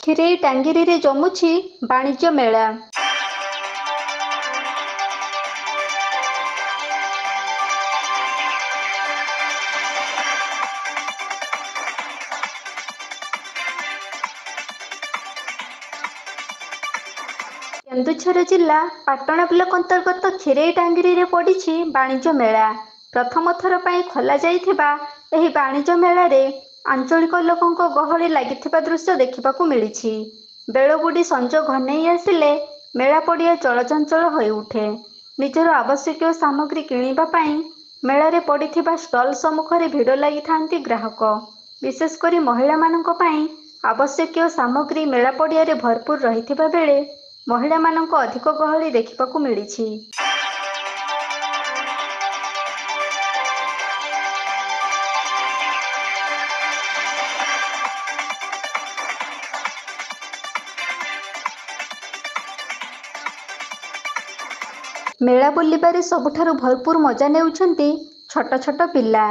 କ୍ଷୀରେଇ ଟାଙ୍ଗିରିରେ ଜମୁଛି ବାଣିଜ୍ୟ ମେଳା। କେନ୍ଦୁଝର ଜିଲ୍ଲା ପାଟଣା ବ୍ଲକ ଅନ୍ତର୍ଗତ କ୍ଷୀରେଇ ଟାଙ୍ଗିରିରେ ପଡ଼ିଛି ବାଣିଜ୍ୟ ମେଳା। ପ୍ରଥମ ଥର ପାଇଁ ଖୋଲାଯାଇଥିବା ଏହି ବାଣିଜ୍ୟ ମେଳାରେ ଆଞ୍ଚଳିକ ଲୋକଙ୍କ ଗହଳି ଲାଗିଥିବା ଦୃଶ୍ୟ ଦେଖିବାକୁ ମିଳିଛି। ବେଳବୁଡ଼ି ସଞ୍ଜ ଘନେଇ ଆସିଲେ ମେଳା ପଡ଼ିଆ ଚଳଚଞ୍ଚଳ ହୋଇଉଠେ। ନିଜର ଆବଶ୍ୟକୀୟ ସାମଗ୍ରୀ କିଣିବା ପାଇଁ ମେଳାରେ ପଡ଼ିଥିବା ଷ୍ଟଲ୍ ସମ୍ମୁଖରେ ଭିଡ଼ ଲାଗିଥାନ୍ତି ଗ୍ରାହକ। ବିଶେଷ କରି ମହିଳାମାନଙ୍କ ପାଇଁ ଆବଶ୍ୟକୀୟ ସାମଗ୍ରୀ ମେଳା ପଡ଼ିଆରେ ଭରପୁର ରହିଥିବା ବେଳେ ମହିଳାମାନଙ୍କ ଅଧିକ ଗହଳି ଦେଖିବାକୁ ମିଳିଛି। ମେଳା ବୁଲିବାରେ ସବୁଠାରୁ ଭରପୁର ମଜା ନେଉଛନ୍ତି ଛୋଟ ଛୋଟ ପିଲା।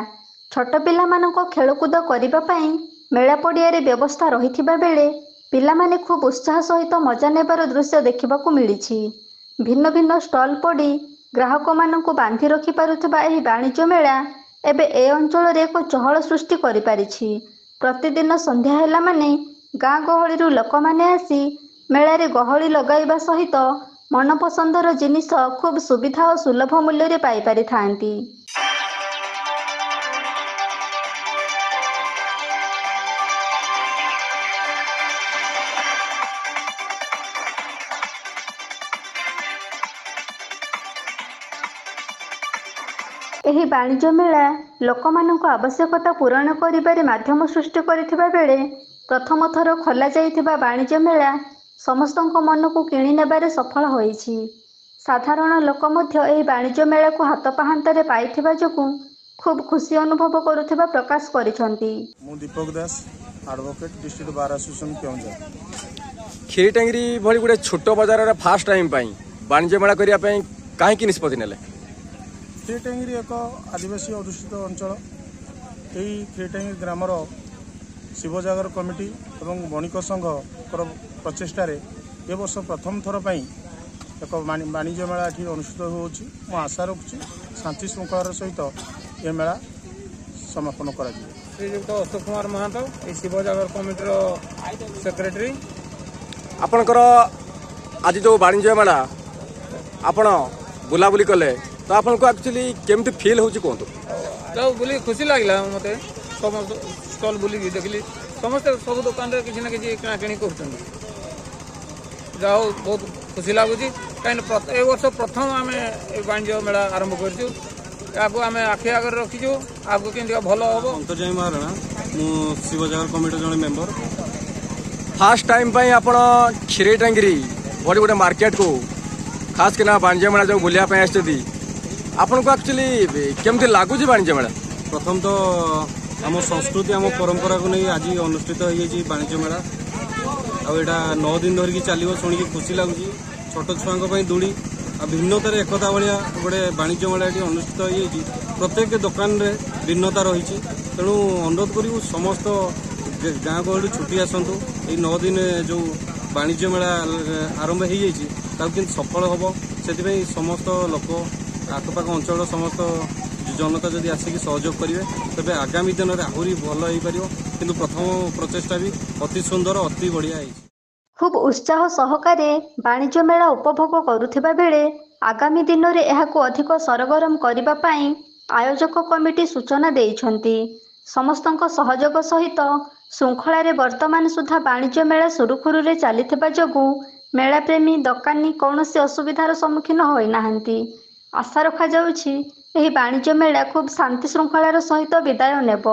ଛୋଟ ପିଲାମାନଙ୍କ ଖେଳକୁଦ କରିବା ପାଇଁ ମେଳା ପଡ଼ିଆରେ ବ୍ୟବସ୍ଥା ରହିଥିବା ବେଳେ ପିଲାମାନେ ଖୁବ୍ ଉତ୍ସାହ ସହିତ ମଜା ନେବାର ଦୃଶ୍ୟ ଦେଖିବାକୁ ମିଳିଛି। ଭିନ୍ନ ଭିନ୍ନ ଷ୍ଟଲ୍ ପଡ଼ି ଗ୍ରାହକମାନଙ୍କୁ ବାନ୍ଧି ରଖିପାରୁଥିବା ଏହି ବାଣିଜ୍ୟ ମେଳା ଏବେ ଏ ଅଞ୍ଚଳରେ ଏକ ଚହଳ ସୃଷ୍ଟି କରିପାରିଛି। ପ୍ରତିଦିନ ସନ୍ଧ୍ୟା ହେଲା ମାନେ ଗାଁ ଗହଳିରୁ ଲୋକମାନେ ଆସି ମେଳାରେ ଗହଳି ଲଗାଇବା ସହିତ ମନପସନ୍ଦର ଜିନିଷ ଖୁବ୍ ସୁବିଧା ଓ ସୁଲଭ ମୂଲ୍ୟରେ ପାଇପାରିଥାନ୍ତି। ଏହି ବାଣିଜ୍ୟ ମେଳା ଲୋକମାନଙ୍କ ଆବଶ୍ୟକତା ପୂରଣ କରିବାରେ ମାଧ୍ୟମ ସୃଷ୍ଟି କରିଥିବା ବେଳେ ପ୍ରଥମ ଥର ଖୋଲାଯାଇଥିବା ବାଣିଜ୍ୟ ମେଳା ସମସ୍ତଙ୍କ ମନକୁ କିଣି ନେବାରେ ସଫଳ ହୋଇଛି। ସାଧାରଣ ଲୋକ ମଧ୍ୟ ଏହି ବାଣିଜ୍ୟ ମେଳାକୁ ହାତ ପାହାନ୍ତାରେ ପାଇଥିବା ଯୋଗୁଁ ଖୁବ୍ ଖୁସି ଅନୁଭବ କରୁଥିବା ପ୍ରକାଶ କରିଛନ୍ତି। ମୁଁ Deepak Das, advocate, district bar association Keonjhar. Kshirei Tangiri ଭଳି ଗୋଟେ ଛୋଟ ବଜାରରେ ଫାଷ୍ଟ ଟାଇମ୍ ପାଇଁ ବାଣିଜ୍ୟ ମେଳା କରିବା ପାଇଁ କାହିଁକି ନିଷ୍ପତ୍ତି ନେଲେ? କ୍ଷୀରେଇ ଟାଙ୍ଗିରି ଏକ ଆଦିବାସୀ ଅଧ୍ୟୁଷିତ ଅଞ୍ଚଳ। ଏହି କ୍ଷୀରେଇ ଟାଙ୍ଗିରି ଗ୍ରାମର ଶିବ ଜାଗର କମିଟି ଏବଂ ବଣିକ ସଂଘର ପ୍ରଚେଷ୍ଟାରେ ଏ ବର୍ଷ ପ୍ରଥମ ଥର ପାଇଁ ଏକ ବାଣିଜ୍ୟ ମେଳା ଏଠି ଅନୁଷ୍ଠିତ ହେଉଛି। ମୁଁ ଆଶା ରଖୁଛି ଶାନ୍ତି ଶୃଙ୍ଖଳାର ସହିତ ଏ ମେଳା ସମାପନ କରାଯିବ। ଶ୍ରୀଯୁକ୍ତ ଅଶୋକ କୁମାର ମହାନ୍ତ, এই ଶିବ ଜାଗର କମିଟିର ସେକ୍ରେଟାରୀ। ଆପଣଙ୍କର ଆଜି ଯେଉଁ ବାଣିଜ୍ୟ ମେଳା ଆପଣ ବୁଲାବୁଲି କଲେ ତ ଆପଣଙ୍କୁ ଆକ୍ଚୁଆଲି କେମିତି ଫିଲ୍ ହେଉଛି କୁହନ୍ତୁ? ଯାଉ ବୁଲି ଖୁସି ଲାଗିଲା ମୋତେ। ସମସ୍ତ ଷ୍ଟଲ୍ ବୁଲିକି ଦେଖିଲି ସମସ୍ତେ ସବୁ ଦୋକାନରେ କିଛି ନା କିଛି କିଣାକିଣି କରୁଛନ୍ତି। ଯାହା ହଉ ବହୁତ ଖୁସି ଲାଗୁଛି କାହିଁକିନା ଏ ବର୍ଷ ପ୍ରଥମ ଆମେ ଏ ବାଣିଜ୍ୟ ମେଳା ଆରମ୍ଭ କରିଛୁ। ଏହାକୁ ଆମେ ଆଖି ଆଗରେ ରଖିଛୁ, ଆଗକୁ କେମିତି ଭଲ ହେବ। ଅନ୍ତର୍ଯାମୀ ମହାରଣା, ମୁଁ ଶିବ ଜାଗର କମିଟିର ଜଣେ ମେମ୍ବର। ଫାଷ୍ଟ ଟାଇମ୍ ପାଇଁ ଆପଣ କ୍ଷୀରେଇ ଟାଙ୍ଗିରି ଭଳି ଗୋଟେ ମାର୍କେଟକୁ ଖାସ୍ କିନା ବାଣିଜ୍ୟ ମେଳା ଯେଉଁ ବୁଲିବା ପାଇଁ ଆସିଛନ୍ତି ଆପଣଙ୍କୁ ଆକ୍ଚୁଆଲି କେମିତି ଲାଗୁଛି ବାଣିଜ୍ୟ ମେଳା? ପ୍ରଥମ ତ ଆମ ସଂସ୍କୃତି ଆମ ପରମ୍ପରାକୁ ନେଇ ଆଜି ଅନୁଷ୍ଠିତ ହୋଇଯାଇଛି ବାଣିଜ୍ୟ ମେଳା। ଆଉ ଏଇଟା 9 ଦିନ ଧରିକି ଚାଲିବ, ଶୁଣିକି ଖୁସି ଲାଗୁଛି। ଛୋଟ ଛୁଆଙ୍କ ପାଇଁ ଦୋଳି ଆଉ ଭିନ୍ନତାରେ ଏକତା ଭଳିଆ ଗୋଟେ ବାଣିଜ୍ୟ ମେଳା ଏଠି ଅନୁଷ୍ଠିତ ହୋଇଯାଇଛି। ପ୍ରତ୍ୟେକ ଦୋକାନରେ ଭିନ୍ନତା ରହିଛି, ତେଣୁ ଅନୁରୋଧ କରିବୁ ସମସ୍ତ ଗାଁ ଗହଳିରୁ ଛୁଟି ଆସନ୍ତୁ। ଏଇ 9 ଦିନ ଯେଉଁ ବାଣିଜ୍ୟ ମେଳା ଆରମ୍ଭ ହୋଇଯାଇଛି ତାକୁ କେମିତି ସଫଳ ହେବ ସେଥିପାଇଁ ସମସ୍ତ ଲୋକ ଆଖପାଖ ଅଞ୍ଚଳର ସମସ୍ତ ଜନତା ଯଦି ଆସିକି ସହଯୋଗ କରିବେ ତେବେ ଆଗାମୀ ଦିନରେ ଆହୁରି ଭଲ ହୋଇପାରିବ। କିନ୍ତୁ ପ୍ରଥମ ପ୍ରଚେଷ୍ଟା ବି ଅତି ସୁନ୍ଦର, ଅତି ବଢ଼ିଆ ହେଇଛି। ଖୁବ୍ ଉତ୍ସାହ ସହକାରେ ବାଣିଜ୍ୟ ମେଳା ଉପଭୋଗ କରୁଥିବା ବେଳେ ଆଗାମୀ ଦିନରେ ଏହାକୁ ଅଧିକ ସରଗରମ କରିବା ପାଇଁ ଆୟୋଜକ କମିଟି ସୂଚନା ଦେଇଛନ୍ତି। ସମସ୍ତଙ୍କ ସହଯୋଗ ସହିତ ଶୃଙ୍ଖଳାରେ ବର୍ତ୍ତମାନ ସୁଦ୍ଧା ବାଣିଜ୍ୟ ମେଳା ସୁରୁଖୁରୁରେ ଚାଲିଥିବା ଯୋଗୁଁ ମେଳାପ୍ରେମୀ ଦୋକାନୀ କୌଣସି ଅସୁବିଧାର ସମ୍ମୁଖୀନ ହୋଇନାହାନ୍ତି। ଆଶା ରଖାଯାଉଛି ଏହି ବାଣିଜ୍ୟ ମେଳା ଖୁବ୍ ଶାନ୍ତି ଶୃଙ୍ଖଳାର ସହିତ ବିଦାୟ ନେବ।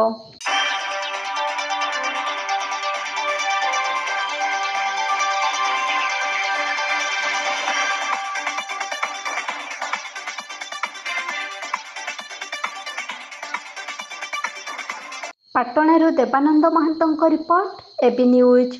ପାଟଣାରୁ ଦେବାନନ୍ଦ ମହାନ୍ତଙ୍କ ରିପୋର୍ଟ, এবি ନ୍ୟୁଜ୍।